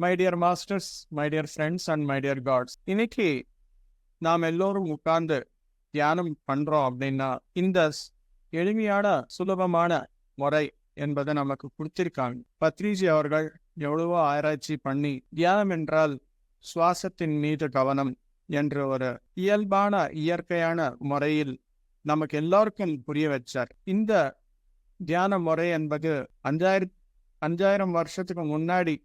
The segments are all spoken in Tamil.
My dear masters, my dear friends and my dear gods, இன்னைக்கு நாம் எல்லோரும் உட்கார்ந்து தியானம் பண்றோம் அப்படின்னா இந்த எளிமையான சுலபமான முறை என்பதை நமக்கு கொடுத்திருக்காங்க. பத்ரிஜி அவர்கள் எவ்வளவோ ஆராய்ச்சி பண்ணி தியானம் என்றால் சுவாசத்தின் மீது கவனம் என்ற ஒரு இயல்பான இயற்கையான முறையில் நமக்கு எல்லாருக்கும் புரிய வச்சார். இந்த தியான முறை என்பது 5000 வருஷத்துக்கு முன்னாடி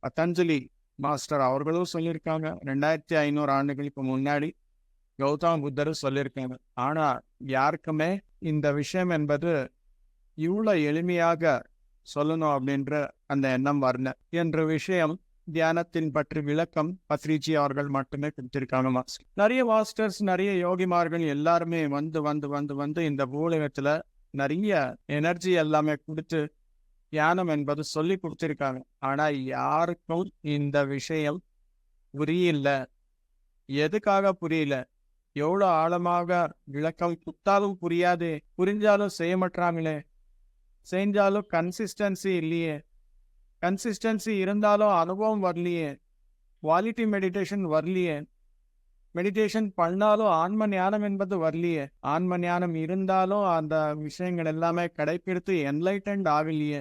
பதஞ்சலி மாஸ்டர் அவர்களும் சொல்லியிருக்காங்க. 2500 ஆண்டுகளுக்கு முன்னாடி கௌதம புத்தரும் சொல்லியிருக்காங்க. ஆனா யாருக்குமே இந்த விஷயம் என்பது இவ்வளவு எளிமையாக சொல்லணும் அப்படின்ற அந்த எண்ணம் வரல என்ற விஷயம் தியானத்தின் பற்றி விளக்கம் பத்ரிஜி அவர்கள் மட்டுமே கொடுத்திருக்காங்க. மாஸ்டர் நிறைய மாஸ்டர்ஸ், நிறைய யோகிமார்கள் எல்லாருமே வந்து வந்து வந்து வந்து இந்த பூலகத்துல நிறைய எனர்ஜி எல்லாமே கொடுத்து தியானம் என்பது சொல்லி கொடுத்திருக்காங்க. ஆனா யாருக்கும் இந்த விஷயம் புரியல. எதுக்காக புரியல? எவ்வளவு ஆழமாக விளக்கம் கொடுத்தாலும் புரியாது. புரிஞ்சாலும் செய்ய மாட்டாங்களே. செஞ்சாலும் கன்சிஸ்டன்சி இல்லையே. கன்சிஸ்டன்சி இருந்தாலும் அனுபவம் வரலையே. குவாலிட்டி மெடிடேஷன் வரலையே. மெடிடேஷன் பண்ணாலும் ஆன்ம ஞானம் என்பது வரலையே. ஆன்ம ஞானம் இருந்தாலும் அந்த விஷயங்கள் எல்லாமே கடைப்பிடித்து என்லைட்டன்ட் ஆகலையே.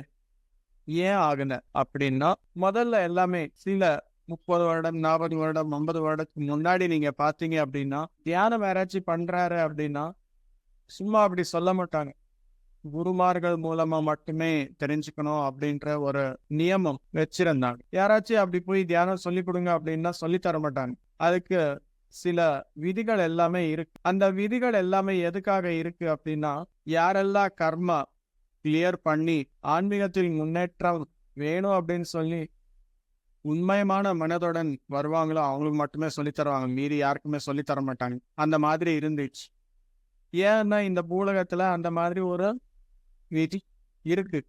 ஏன் ஆகுன அப்படின்னா, முதல்ல எல்லாமே சில 30 வருடம் 40 வருடம் 50 வருடத்துக்கு முன்னாடி நீங்க பாத்தீங்க அப்படின்னா, தியானம் யாராச்சும் பண்றாரு அப்படின்னா சும்மா அப்படி சொல்ல மாட்டாங்க. குருமார்கள் மூலமா மட்டுமே தெரிஞ்சுக்கணும் அப்படின்ற ஒரு நியமம் வச்சிருந்தாங்க. யாராச்சும் அப்படி போய் தியானம் சொல்லி கொடுங்க அப்படின்னா சொல்லி தர மாட்டாங்க. அதுக்கு சில விதிகள் எல்லாமே இருக்கு. அந்த விதிகள் எல்லாமே எதுக்காக இருக்கு அப்படின்னா, யாரெல்லாம் கர்மா கிளியர் பண்ணி ஆன்மீகத்தில் முன்னேற்றம் வேணும் அப்படின்னு சொல்லி உண்மையான மனதுடன் வருவாங்களோ அவங்களுக்கு மட்டுமே சொல்லி தருவாங்க. மீறி யாருக்குமே சொல்லி தர மாட்டாங்க. அந்த மாதிரி இருந்துச்சு. ஏன்னா இந்த பூலகத்துல அந்த மாதிரி ஒரு விதி இருக்கு.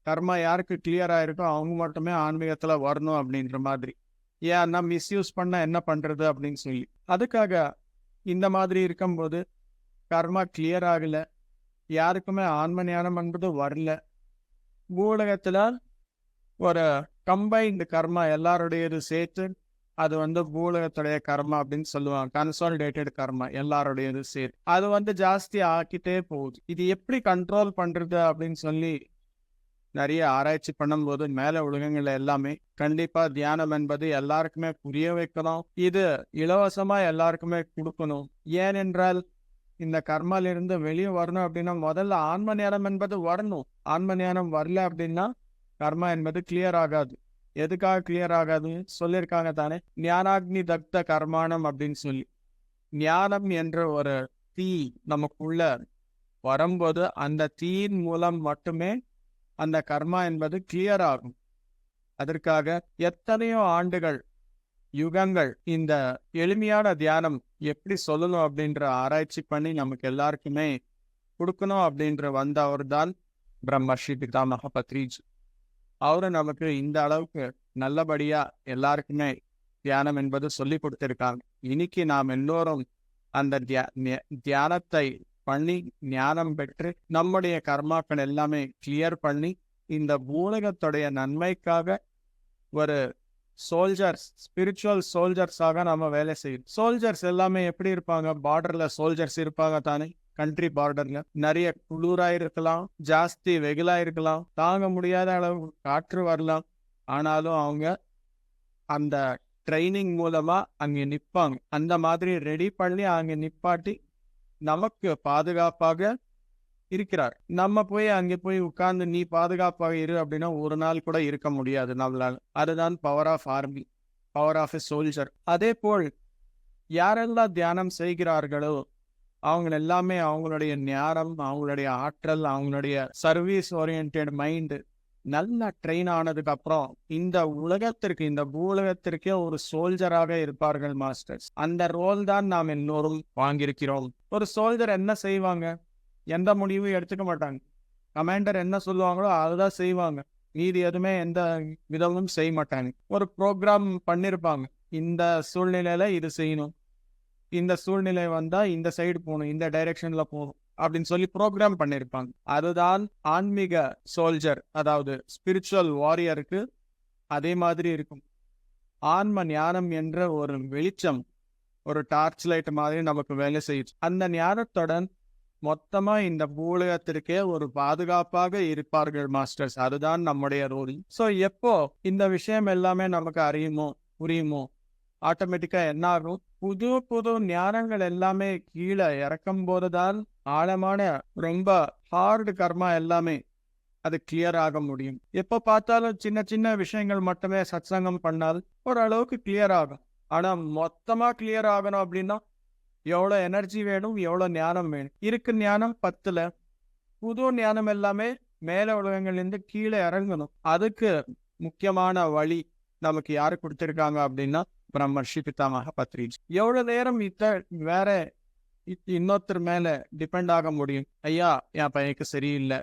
கர்மா யாருக்கு கிளியரா இருக்கோ அவங்க மட்டுமே ஆன்மீகத்துல வரணும் அப்படின்ற மாதிரி. ஏன்னா மிஸ்யூஸ் பண்ண என்ன பண்றது அப்படின்னு சொல்லி, அதுக்காக இந்த மாதிரி இருக்கும்போது கர்மா கிளியர் ஆகல, யாருக்குமே ஆன்ம ஞானம் என்பது வரல. பூலகத்துல ஒரு கம்பைன்டு கர்மா எல்லாருடையது சேர்த்து அது பூலகத்துடைய கர்மா அப்படின்னு சொல்லுவாங்க. கன்சாலிடேட்டட் கர்மா எல்லாருடையது சேர்த்து அது ஜாஸ்தி ஆக்கிட்டே போகுது. இது எப்படி கண்ட்ரோல் பண்றது அப்படின்னு சொல்லி நிறைய ஆராய்ச்சி பண்ணும்போது மேல உலகங்கள்ல எல்லாமே கண்டிப்பா தியானம் என்பது எல்லாருக்குமே புரிய வைக்கணும். இது இலவசமா எல்லாருக்குமே கொடுக்கணும். ஏனென்றால் இந்த கர்மாலிருந்து வெளியே வரணும் அப்படின்னா முதல்ல ஆன்ம ஞானம் என்பது வரணும். ஆன்ம ஞானம் வரல அப்படின்னா கர்மா என்பது கிளியர் ஆகாது. எதுக்காக கிளியர் ஆகாது சொல்லியிருக்காங்க தானே, ஞானாக்னி தக்த கர்மானம் அப்படின்னு சொல்லி. ஞானம் என்ற ஒரு தீ நமக்குள்ள வரும்போது அந்த தீயின் மூலம் மட்டுமே அந்த கர்மா என்பது கிளியர் ஆகும். அதற்காக எத்தனையோ ஆண்டுகள், யுகங்கள் இந்த எளிமையான தியானம் எப்படி சொல்லணும் அப்படின்ற ஆராய்ச்சி பண்ணி நமக்கு எல்லாருக்குமே கொடுக்கணும் அப்படின்ற வந்தவர் தான் பிரம்மர்ஷி பிதாமக பத்ரிஜி. அவரு நமக்கு இந்த அளவுக்கு நல்லபடியா எல்லாருக்குமே தியானம் என்பது சொல்லி கொடுத்திருக்காங்க. இன்னைக்கு நாம் எல்லோரும் அந்த தியானத்தை பண்ணி ஞானம் பெற்று நம்முடைய கர்மாக்கள் எல்லாமே கிளியர் பண்ணி இந்த பூலகத்துடைய நன்மைக்காக ஒரு சோல்ஜர்ஸ், ஸ்பிரிச்சுவல் சோல்ஜர்ஸாக நம்ம வேலை செய்யும். சோல்ஜர்ஸ் எல்லாமே எப்படி இருப்பாங்க? பார்டர்ல சோல்ஜர்ஸ் இருப்பாங்க தானே. கண்ட்ரி பார்டர்ல நிறைய குளிரா இருக்கலாம், ஜாஸ்தி வெயிலா இருக்கலாம், தாங்க முடியாத அளவு காற்று வரலாம். ஆனாலும் அவங்க அந்த ட்ரைனிங் மூலமா அங்க நிப்பாங்க. அந்த மாதிரி ரெடி பண்ணி அங்க நிப்பாட்டி நமக்கு பாதுகாப்பாக இருக்கிறார். நம்ம போய் அங்கே போய் உட்கார்ந்து நீ பாதுகாப்பாக இரு அப்படின்னா ஒரு நாள் கூட இருக்க முடியாது நம்மளால. அதுதான் power of army, power of a soldier. அதே போல் யாரெல்லாம் தியானம் செய்கிறார்களோ அவங்க எல்லாமே அவங்களுடைய ஞானம், அவங்களுடைய ஆற்றல், அவங்களுடைய சர்வீஸ் ஓரியன்டட் மைண்டு நல்லா ட்ரெயின் ஆனதுக்கு அப்புறம் இந்த உலகத்திற்கு, இந்த பூலகத்திற்கே ஒரு சோல்ஜராக இருப்பார்கள் மாஸ்டர்ஸ். அந்த ரோல் தான் நாம் எல்லோரும் வாங்கியிருக்கிறோம். ஒரு சோல்ஜர் என்ன செய்வாங்க? எந்த முடிவும் எடுத்துக்க மாட்டாங்க. கமாண்டர் என்ன சொல்லுவாங்களோ அதுதான் செய்வாங்க. மீதி எதுவுமே எந்த விதமும் செய்ய மாட்டாங்க. ஒரு ப்ரோக்ராம் பண்ணிருப்பாங்க. இந்த சூழ்நிலையில இது செய்யணும், இந்த சூழ்நிலை வந்தா இந்த சைடு போகணும், இந்த டைரக்ஷன்ல போகணும் அப்படின்னு சொல்லி ப்ரோக்ராம் பண்ணிருப்பாங்க. அதுதான் ஆன்மீக சோல்ஜர், அதாவது ஸ்பிரிச்சுவல் வாரியருக்கு அதே மாதிரி இருக்கும். ஆன்ம ஞானம் என்ற ஒரு வெளிச்சம், ஒரு டார்ச் லைட் மாதிரி நமக்கு வேலை செய்யுது. அந்த ஞானத்துடன் மொத்தமா இந்த பூலகத்திற்கே ஒரு பாதுகாப்பாக இருப்பார்கள் மாஸ்டர்ஸ். அதுதான் நம்முடைய ரோல். ஸோ எப்போ இந்த விஷயம் எல்லாமே நமக்கு அறியுமோ, புரியுமோ, ஆட்டோமேட்டிக்கா என்ன ஆகும்? புது புது ஞானங்கள் எல்லாமே கீழே இறக்கும் போதுதான் ஆழமான ரொம்ப ஹார்டு கர்மா எல்லாமே அது கிளியர் ஆக முடியும். எப்போ பார்த்தாலும் சின்ன சின்ன விஷயங்கள் மட்டுமே சத்சங்கம் பண்ணால் ஓரளவுக்கு கிளியர் ஆகும். ஆனா மொத்தமா கிளியர் ஆகணும் அப்படின்னா எவ்வளோ எனர்ஜி வேணும், எவ்வளோ ஞானம் வேணும். இருக்கு ஞானம் 10ல, புது ஞானம் எல்லாமே மேல உலகங்கள்லேருந்து கீழே இறங்கணும். அதுக்கு முக்கியமான வழி நமக்கு யாரு கொடுத்திருக்காங்க அப்படின்னா பிரம்மர்ஷி பிதாமக பத்ரிஜி. எவ்வளவு நேரம் வேற இன்னொருத்தர் மேல டிபெண்ட் ஆக முடியும்? ஐயா என் பையனுக்கு சரியில்லை,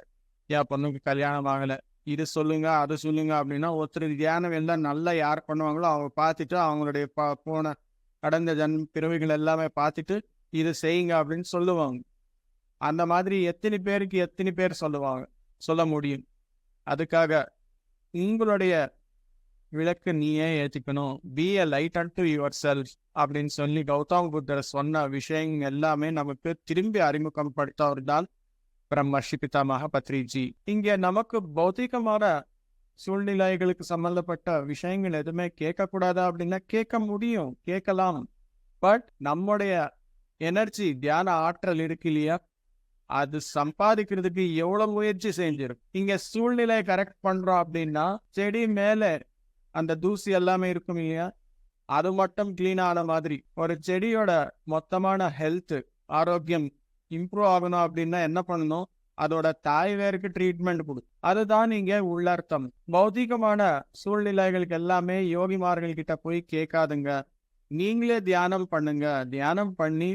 என் பொண்ணுக்கு கல்யாணம் ஆகல, இது சொல்லுங்க அது சொல்லுங்க அப்படின்னா ஒருத்தர் தியானம் எல்லாம் நல்லா யார் பண்ணுவாங்களோ அவங்க பார்த்துட்டு அவங்களுடைய போன கடந்த பிறவிகள் எல்லாமே பார்த்துட்டு இது செய்யுங்க அப்படின்னு சொல்லுவாங்க. அந்த மாதிரி எத்தனை பேருக்கு எத்தனை பேர் சொல்ல முடியும்? அதுக்காக உங்களுடைய விளக்கு நீயே ஏற்றிக்கணும். Be a light unto yourself அப்படின்னு சொல்லி கௌதம புத்தர் சொன்ன விஷயங்கள் எல்லாமே நமக்கு திரும்பி அறிமுகப்படுத்தவர் தான் பிரம்மர்ஷி பிதாமக பத்ரிஜி. இங்கே நமக்கு பௌத்திகமான சூழ்நிலைகளுக்கு சம்பந்தப்பட்ட விஷயங்கள் எதுவுமே கேட்கக்கூடாதா அப்படின்னா கேட்க முடியும், கேட்கலாம். பட் நம்முடைய எனர்ஜி தியான ஆற்றல் இருக்கு இல்லையா, அது சம்பாதிக்கிறதுக்கு எவ்வளவு முயற்சி செஞ்சிடும். இங்க சூழ்நிலையை கரெக்ட் பண்றோம் அப்படின்னா செடி மேல அந்த தூசி எல்லாமே இருக்கும் இல்லையா, அது மட்டும் கிளீன் ஆன மாதிரி ஒரு செடியோட மொத்தமான ஹெல்த் ஆரோக்கியம் இம்ப்ரூவ் ஆகணும் அப்படின்னா என்ன பண்ணணும்? அதோட தாய் வேருக்கு ட்ரீட்மெண்ட் கொடு. அதுதான் இங்க உள்ளர்த்தம். பௌத்திகமான சூழ்நிலைகளுக்கு எல்லாமே யோகிமார்கள் கிட்ட போய் கேட்காதுங்க. நீங்களே தியானம் பண்ணுங்க. தியானம் பண்ணி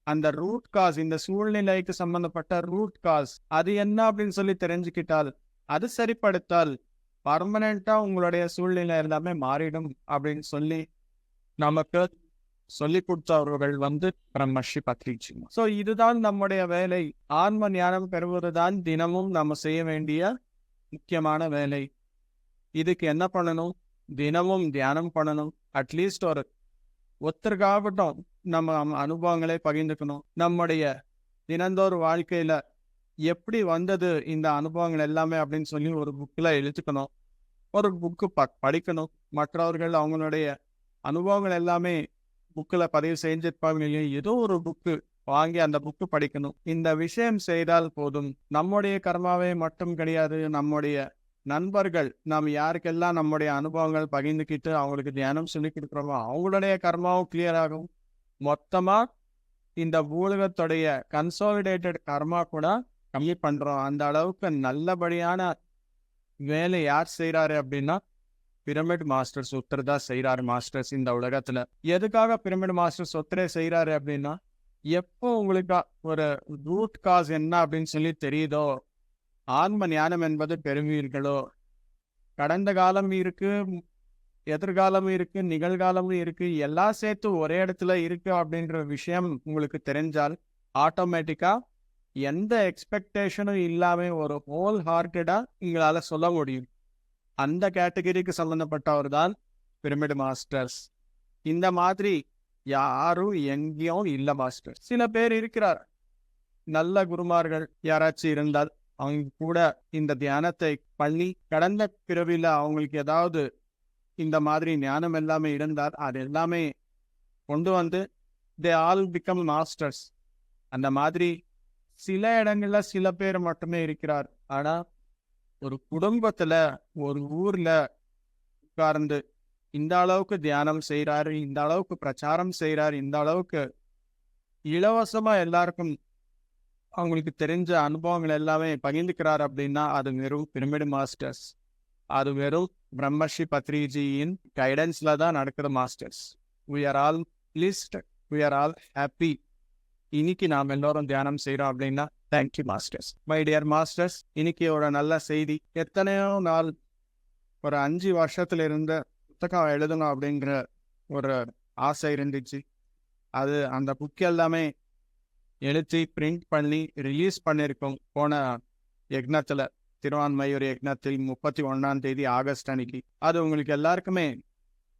அந்த ரூட் காஸ், இந்த சூழ்நிலைக்கு சம்பந்தப்பட்ட ரூட் காஸ் அது என்ன அப்படின்னு சொல்லி தெரிஞ்சுக்கிட்டால், அது சரிப்படுத்தால் பர்மனண்டா உங்களுடைய சூழ்நிலை எல்லாமே மாறிடும் அப்படின்னு சொல்லி நமக்கு சொல்லி கொடுத்தவர்கள் பிரம்மர்ஷி பத்ரிஜி. ஸோ இதுதான் நம்முடைய வேலை. ஆன்ம ஞானம் பெறுவதுதான் தினமும் நம்ம செய்ய வேண்டிய முக்கியமான வேலை. இதுக்கு என்ன பண்ணணும்? தினமும் தியானம் பண்ணணும். அட்லீஸ்ட் ஒருத்தருக்காகட்டும் நம்ம அனுபவங்களை பகிர்ந்துக்கணும். நம்முடைய தினந்தோறும் வாழ்க்கையில எப்படி வந்தது இந்த அனுபவங்கள் எல்லாமே அப்படின்னு சொல்லி ஒரு புக்கில் எழுத்துக்கணும். ஒரு புக்கு படிக்கணும். மற்றவர்கள் அவங்களுடைய அனுபவங்கள் எல்லாமே புக்கில் பதிவு செஞ்சிருப்பாங்க. ஏதோ ஒரு புக்கு வாங்கி அந்த புக்கு படிக்கணும். இந்த விஷயம் செய்தால் போதும். நம்முடைய கர்மாவை மட்டும் கிடையாது, நம்முடைய நண்பர்கள், நாம் யாருக்கெல்லாம் நம்முடைய அனுபவங்கள் பகிர்ந்துக்கிட்டு அவங்களுக்கு தியானம் சொல்லி கொடுக்குறோமோ அவங்களுடைய கர்மாவும் கிளியர் ஆகும். மொத்தமா இந்த பூலகத்துடைய கன்சாலிடேட்டட் கர்மா கூட கம்மி பண்றோம். அந்த அளவுக்கு நல்லபடியான வேலை யார் செய்யறாரு அப்படின்னா பிரமிட் மாஸ்டர்ஸ் ஒருத்தர் தான் செய்யறாரு மாஸ்டர்ஸ் இந்த உலகத்துல. எதுக்காக பிரமிட் மாஸ்டர்ஸ் ஒருத்தரே செய்யறாரு அப்படின்னா, எப்போ உங்களுக்கு ஒரு ரூட் காஸ் என்ன அப்படின்னு சொல்லி தெரியுதோ, ஆன்ம ஞானம் என்பது பெறுவீர்களோ, கடந்த காலம் இருக்கு, எதிர்காலமும் இருக்கு, நிகழ்காலமும் இருக்கு, எல்லாம் சேர்த்து ஒரே இடத்துல இருக்கு அப்படின்ற விஷயம் உங்களுக்கு தெரிஞ்சால் ஆட்டோமேட்டிக்கா எந்த எக்ஸ்பெக்டேஷனும் இல்லாம ஒரு ஹோல் ஹார்ட்டடா உங்களால சொல்ல முடியும். அந்த கேட்டகரிக்கு சம்பந்தப்பட்டவர் தான் பிரமிட் மாஸ்டர்ஸ். இந்த மாதிரி யாரும் எங்கேயும் இல்லை மாஸ்டர். சில பேர் இருக்கிறார், நல்ல குருமார்கள் யாராச்சும் இருந்தால் அவங்க கூட இந்த தியானத்தை பண்ணி கடந்த பிறவில அவங்களுக்கு ஏதாவது இந்த மாதிரி ஞானம் எல்லாமே இருந்தால் அது எல்லாமே கொண்டு வந்து தே ஆல் பிகம் மாஸ்டர்ஸ். அந்த மாதிரி சில இடங்கள்ல சில பேர் மட்டுமே இருக்கிறார். ஆனா ஒரு குடும்பத்துல ஒரு ஊர்ல உட்கார்ந்து இந்த அளவுக்கு தியானம் செய்யறாரு, இந்த அளவுக்கு பிரச்சாரம் செய்யறாரு, இந்த அளவுக்கு இலவசமா எல்லாருக்கும் அவங்களுக்கு தெரிஞ்ச அனுபவங்கள் எல்லாமே பகிர்ந்துக்கிறார் அப்படின்னா அது வெறும் பிரமிட் மாஸ்டர்ஸ், அது வெறும் பிரம்மர்ஷி பத்ரிஜியின் கைடன்ஸ்ல தான் நடக்குது masters. we are all pleased, we are all happy. இன்னைக்கு நாம் எல்லோரும் தியானம் செய்யறோம் அப்படின்னா thank you masters. My dear masters, இன்னைக்கு ஒரு நல்ல செய்தி. எத்தனையோ நாள் ஒரு 5 வருஷத்துல இருந்த புத்தகம் எழுதணும் அப்படிங்கிற ஒரு ஆசை இருந்துச்சு. அது அந்த புக் எல்லாமே எழுதி பிரிண்ட் பண்ணி ரிலீஸ் பண்ணியிருக்கோம் போன யக்னத்துல திருவான்மையூர் யக்னத்தில் 31ஆம் தேதி ஆகஸ்ட் அன்னைக்கு. அது உங்களுக்கு எல்லாருக்குமே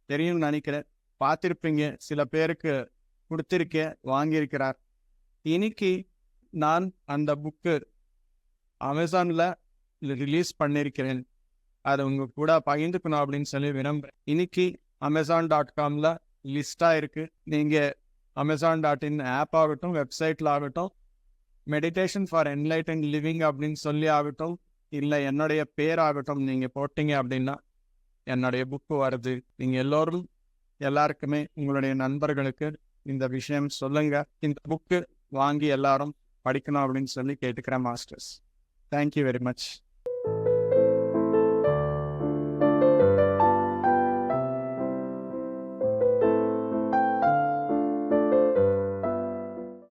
தெரியும்னு நினைக்கிறேன். பார்த்துருப்பீங்க, சில பேருக்கு கொடுத்திருக்கேன், வாங்கியிருக்கிறார். இன்னைக்கு நான் அந்த புக்கு அமேசானில் ரிலீஸ் பண்ணியிருக்கிறேன். அதை உங்க கூட பகிர்ந்துக்கணும் அப்படின்னு சொல்லி விரும்புகிறேன். இன்னைக்கு Amazon.comல லிஸ்டாக இருக்குது. நீங்கள் Amazon.in ஆப் ஆகட்டும், வெப்சைட்டில் ஆகட்டும், மெடிடேஷன் ஃபார் என்லைட்டன் லிவிங் அப்படின்னு சொல்லி ஆகட்டும், இல்லை என்னுடைய பேர் ஆகட்டும், நீங்கள் போட்டீங்க அப்படின்னா என்னுடைய புக்கு வருது. நீங்கள் எல்லாருக்குமே உங்களுடைய நண்பர்களுக்கு இந்த விஷயம் சொல்லுங்க. இந்த புக்கு வாங்கி எல்லாரும் படிக்கணும் அப்படின்னு சொல்லி கேட்டுக்கிறேன் மாஸ்டர்ஸ். Thank you very much.